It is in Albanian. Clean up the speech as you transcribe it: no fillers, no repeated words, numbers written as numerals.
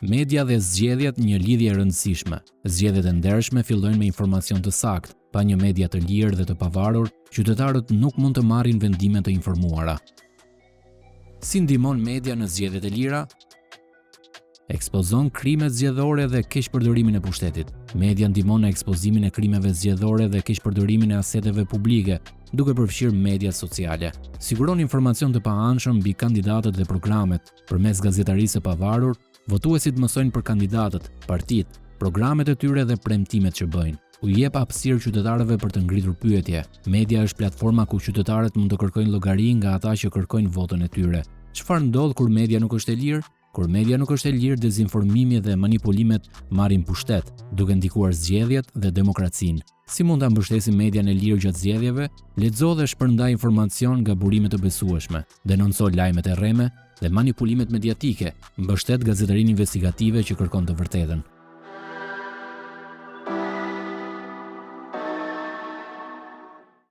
Media dhe zgjedhjet një lidhje e rëndësishme. Zgjedhjet e ndershme fillojnë me informacion të saktë. Pa një media të lirë dhe të pavarur, qytetarët nuk mund të marrin vendime të informuara. Si ndihmon media në zgjedhjet e lira? Ekspozon krimet zgjedhore dhe keqpërdorimin e pushtetit. Media ndihmon në ekspozimin e krimeve zgjedhore dhe keqpërdorimin e aseteve publike, duke përfshirë mediat sociale. Siguron informacion të paanshëm mbi kandidatët dhe programet. Përmes gazetarisë së pavarur, votuesit mësojnë për kandidatët, partitë, programet e tyre dhe premtimet që bëjnë. U jep hapësirë qytetarëve për të ngritur pyetje. Media është platforma ku qytetarët mund të kërkojnë llogari nga ata që kërkojnë votën e tyre. Çfarë ndodh kur media nuk është e lirë? Kur media nuk është e lirë, dezinformimi dhe manipulimet marrin pushtet, duke ndikuar zgjedhjet dhe demokracinë. Si mund ta mbështesim median e lirë gjatë zgjedhjeve? Lexo dhe shpërndaj informacion nga burime të besueshme, denonco lajmet e rreme dhe manipulimet mediatike, mbështet gazetarinë investigative që kërkon të vërtetën.